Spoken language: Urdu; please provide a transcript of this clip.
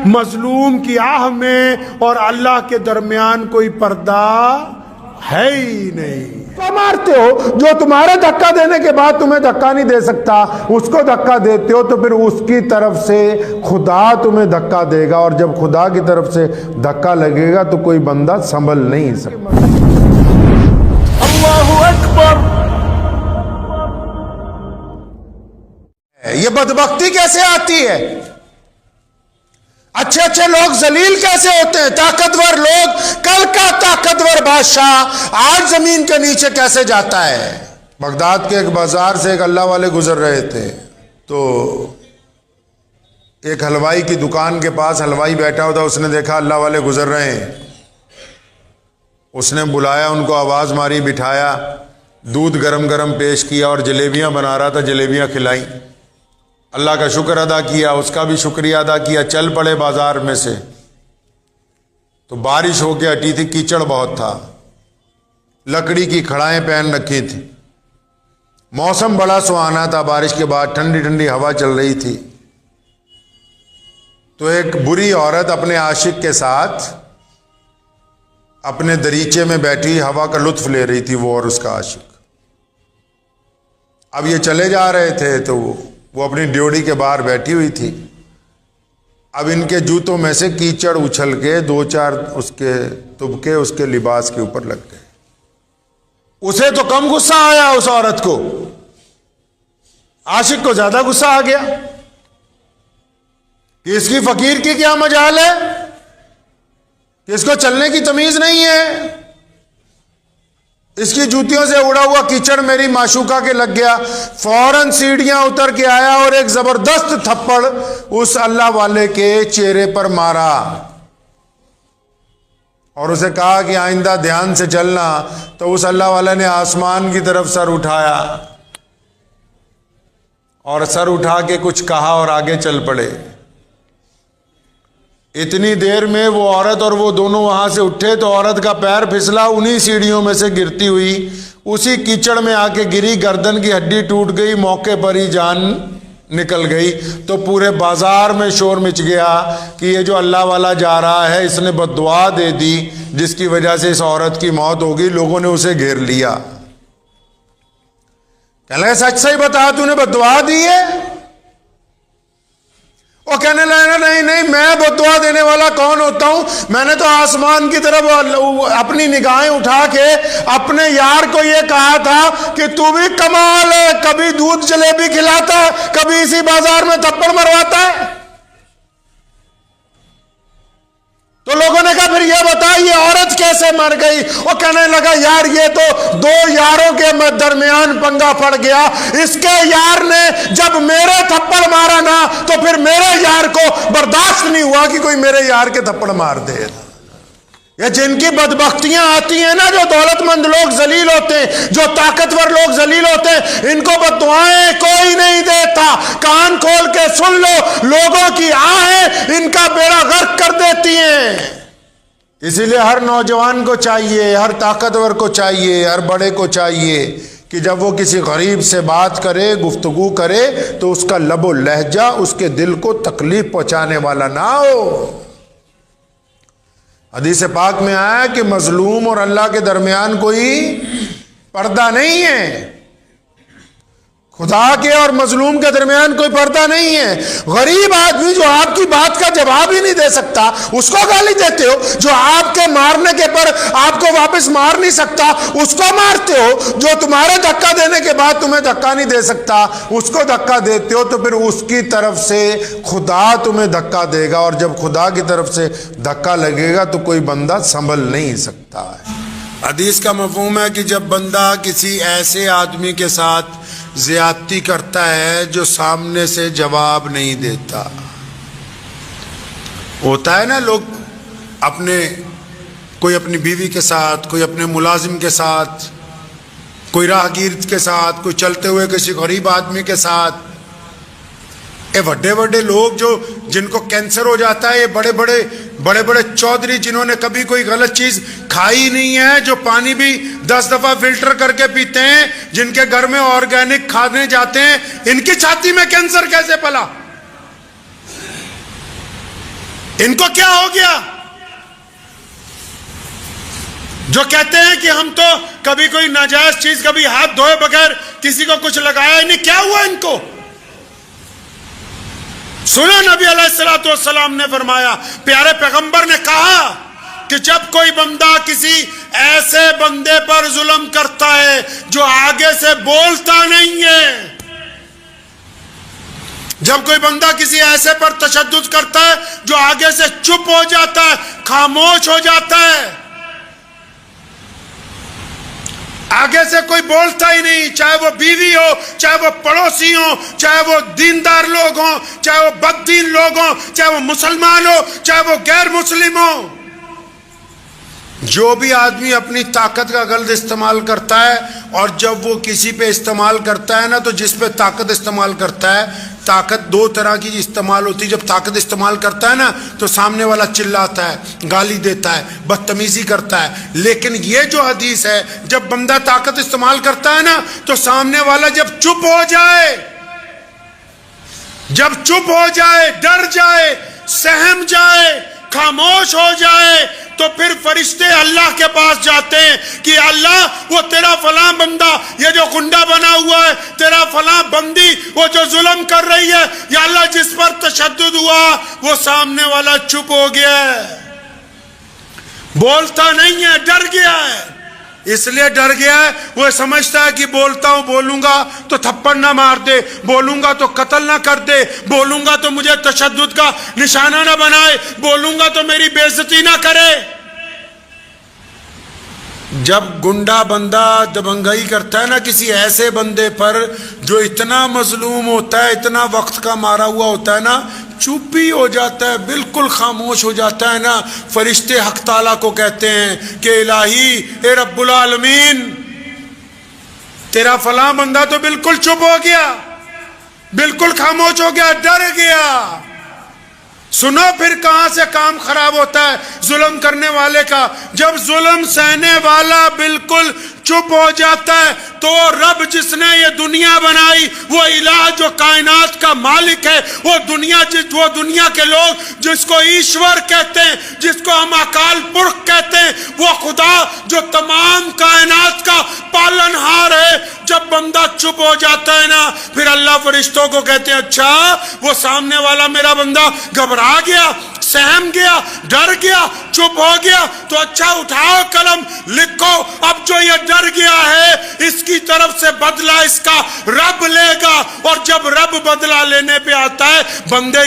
مظلوم کی آہ میں اور اللہ کے درمیان کوئی پردہ ہے ہی نہیں. تو مارتے ہو جو تمہارے دھکا دینے کے بعد تمہیں دھکا نہیں دے سکتا, اس کو دھکا دیتے ہو تو پھر اس کی طرف سے خدا تمہیں دھکا دے گا, اور جب خدا کی طرف سے دھکا لگے گا تو کوئی بندہ سنبھل نہیں سکتا. اللہ اکبر. یہ بدبختی کیسے آتی ہے؟ اچھے اچھے لوگ ذلیل کیسے ہوتے ہیں؟ طاقتور لوگ, کل کا طاقتور بادشاہ آج زمین کے نیچے کیسے جاتا ہے؟ بغداد کے ایک بازار سے ایک اللہ والے گزر رہے تھے, تو ایک حلوائی کی دکان کے پاس حلوائی بیٹھا ہوا تھا. اس نے دیکھا اللہ والے گزر رہے ہیں, اس نے بلایا, ان کو آواز ماری, بٹھایا, دودھ گرم گرم پیش کیا اور جلیبیاں بنا رہا تھا, جلیبیاں کھلائیں. اللہ کا شکر ادا کیا, اس کا بھی شکریہ ادا کیا. چل پڑے بازار میں سے, تو بارش ہو کے ہٹی تھی, کیچڑ بہت تھا, لکڑی کی کھڑائیں پہن رکھی تھی, موسم بڑا سہانا تھا, بارش کے بعد ٹھنڈی ٹھنڈی ہوا چل رہی تھی. تو ایک بری عورت اپنے عاشق کے ساتھ اپنے دریچے میں بیٹھی ہوا کا لطف لے رہی تھی, وہ اور اس کا عاشق. اب یہ چلے جا رہے تھے تو وہ اپنی ڈیوڑی کے باہر بیٹھی ہوئی تھی. اب ان کے جوتوں میں سے کیچڑ اچھل کے دو چار اس کے تبکے اس کے لباس کے اوپر لگ گئے. اسے تو کم غصہ آیا اس عورت کو, عاشق کو زیادہ غصہ آ گیا کہ اس کی فقیر کی کیا مجال ہے, کہ اس کو چلنے کی تمیز نہیں ہے, اس کی جوتیوں سے اڑا ہوا کیچڑ میری معشوقہ کے لگ گیا. فوراً سیڑھیاں اتر کے آیا اور ایک زبردست تھپڑ اس اللہ والے کے چہرے پر مارا, اور اسے کہا کہ آئندہ دھیان سے چلنا. تو اس اللہ والے نے آسمان کی طرف سر اٹھایا اور سر اٹھا کے کچھ کہا اور آگے چل پڑے. اتنی دیر میں وہ عورت اور وہ دونوں وہاں سے اٹھے تو عورت کا پیر پھسلا, انہی سیڑھیوں میں سے گرتی ہوئی اسی کیچڑ میں آ کے گری, گردن کی ہڈی ٹوٹ گئی, موقع پر ہی جان نکل گئی. تو پورے بازار میں شور مچ گیا کہ یہ جو اللہ والا جا رہا ہے اس نے بد دعا دے دی, جس کی وجہ سے اس عورت کی موت ہوگی. لوگوں نے اسے گھیر لیا, کہنے لگے سچ صحیح بتا, تو نے بد دعا دی ہے؟ وہ کہنے لگا نہیں نہیں, میں بد دعا دینے والا کون ہوتا ہوں؟ میں نے تو آسمان کی طرف اپنی نگاہیں اٹھا کے اپنے یار کو یہ کہا تھا کہ تو بھی کمال ہے, کبھی دودھ جلیبی کھلاتا ہے, کبھی اسی بازار میں تھپڑ مرواتا ہے. تو لوگوں نے کہا پھر یہ بتا یہ عورت کیسے مر گئی؟ وہ کہنے لگا یار یہ تو دو یاروں کے درمیان پنگا پڑ گیا, اس کے یار نے جب میرے تھپڑ مارا نا تو پھر میرے یار کو برداشت نہیں ہوا کہ کوئی میرے یار کے تھپڑ مار دے. یہ جن کی بدبختیاں آتی ہیں نا, جو دولت مند لوگ ذلیل ہوتے ہیں, جو طاقتور لوگ ذلیل ہوتے ہیں, ان کو بد دعائیں کوئی نہیں دیتا. کان کھول کے سن لو, لوگوں کی آہیں ان کا بیڑا غرق کر دیتی ہیں. اسی لیے ہر نوجوان کو چاہیے, ہر طاقتور کو چاہیے, ہر بڑے کو چاہیے کہ جب وہ کسی غریب سے بات کرے, گفتگو کرے, تو اس کا لب و لہجہ اس کے دل کو تکلیف پہنچانے والا نہ ہو. حدیث پاک میں آیا کہ مظلوم اور اللہ کے درمیان کوئی پردہ نہیں ہے, خدا کے اور مظلوم کے درمیان کوئی پردہ نہیں ہے. غریب آدمی جو آپ کی بات کا جواب ہی نہیں دے سکتا اس کو گالی دیتے ہو, جو آپ کے مارنے کے پر آپ کو واپس مار نہیں سکتا اس کو مارتے ہو, جو تمہارے دھکا دینے کے بعد تمہیں دھکا نہیں دے سکتا اس کو دھکا دیتے ہو, تو پھر اس کی طرف سے خدا تمہیں دھکا دے گا, اور جب خدا کی طرف سے دھکا لگے گا تو کوئی بندہ سنبھل نہیں سکتا ہے. حدیث کا مفہوم ہے کہ جب بندہ کسی ایسے آدمی کے ساتھ زیادتی کرتا ہے جو سامنے سے جواب نہیں دیتا. ہوتا ہے نا لوگ کوئی اپنی بیوی کے ساتھ, کوئی اپنے ملازم کے ساتھ, کوئی راہگیر کے ساتھ, کوئی چلتے ہوئے کسی غریب آدمی کے ساتھ. بڑے بڑے لوگ جن کو کینسر ہو جاتا ہے, یہ بڑے بڑے چودھری جنہوں نے کبھی کوئی غلط چیز کھائی نہیں ہے, جو پانی بھی 10 دفعہ فلٹر کر کے پیتے ہیں, جن کے گھر میں آرگینک کھانے جاتے ہیں, ان کی چھاتی میں کینسر کیسے پلا؟ ان کو کیا ہو گیا جو کہتے ہیں کہ ہم تو کبھی کوئی ناجائز چیز، کبھی ہاتھ دھوئے بغیر کسی کو کچھ لگایا ہی نہیں؟ کیا ہوا ان کو؟ سنو نبی علیہ الصلوۃ والسلام نے فرمایا، پیارے پیغمبر نے کہا کہ جب کوئی بندہ کسی ایسے بندے پر ظلم کرتا ہے جو آگے سے بولتا نہیں ہے، جب کوئی بندہ کسی ایسے پر تشدد کرتا ہے جو آگے سے چپ ہو جاتا ہے، خاموش ہو جاتا ہے، آگے سے کوئی بولتا ہی نہیں، چاہے وہ بیوی ہو، چاہے وہ پڑوسی ہو، چاہے وہ دیندار لوگ ہوں، چاہے وہ بددین لوگ ہوں، چاہے وہ مسلمان ہو، چاہے وہ غیر مسلم ہو، جو بھی آدمی اپنی طاقت کا غلط استعمال کرتا ہے، اور جب وہ کسی پہ استعمال کرتا ہے نا، تو جس پہ طاقت استعمال کرتا ہے، طاقت دو طرح کی استعمال ہوتی ہے۔ جب طاقت استعمال کرتا ہے نا تو سامنے والا چلاتا ہے، گالی دیتا ہے، بدتمیزی کرتا ہے، لیکن یہ جو حدیث ہے، جب بندہ طاقت استعمال کرتا ہے نا تو سامنے والا جب چپ ہو جائے، جب چپ ہو جائے، ڈر جائے، سہم جائے، خاموش ہو جائے، تو پھر فرشتے اللہ کے پاس جاتے ہیں کہ اللہ وہ تیرا فلاں بندہ، یہ جو گنڈا بنا ہوا ہے، تیرا فلاں بندی وہ جو ظلم کر رہی ہے، یا اللہ جس پر تشدد ہوا وہ سامنے والا چپ ہو گیا ہے، بولتا نہیں ہے، ڈر گیا ہے۔ اس لیے ڈر گیا ہے، وہ سمجھتا ہے کہ بولتا ہوں، بولوں گا تو تھپڑ نہ مار دے، بولوں گا تو قتل نہ کر دے، بولوں گا تو مجھے تشدد کا نشانہ نہ بنائے، بولوں گا تو میری بے عزتی نہ کرے۔ جب گنڈا بندہ دبنگائی کرتا ہے نا کسی ایسے بندے پر جو اتنا مظلوم ہوتا ہے، اتنا وقت کا مارا ہوا ہوتا ہے نا، چپ ہی ہو جاتا ہے، بالکل خاموش ہو جاتا ہے نا، فرشتے حق تعالیٰ کو کہتے ہیں کہ الہی، اے رب العالمین، تیرا فلاں بندہ تو بالکل چپ ہو گیا، بالکل خاموش ہو گیا، ڈر گیا۔ سنو پھر کہاں سے کام خراب ہوتا ہے ظلم کرنے والے کا، جب ظلم سہنے والا بالکل چپ ہو جاتا ہے تو رب جس نے یہ دنیا بنائی، وہ الہ جو کائنات کا مالک ہے، وہ دنیا کے لوگ جس کو ایشور کہتے ہیں، جس کو ہم اکال پرخ کہتے ہیں، وہ خدا جو تمام کائنات کا پالن ہار ہے، جب بندہ چپ ہو جاتا ہے نا، پھر اللہ فرشتوں کو کہتے ہیں اچھا وہ سامنے والا میرا بندہ گھبرا گیا، سہم گیا، ڈر گیا، چپ ہو گیا، تو اچھا اٹھاؤ قلم، لکھو اب جو یہ ڈر گیا ہے اس کی طرف سے بدلہ اس کا رب لے گا، اور جب رب بدلہ لینے پہ آتا ہے بندے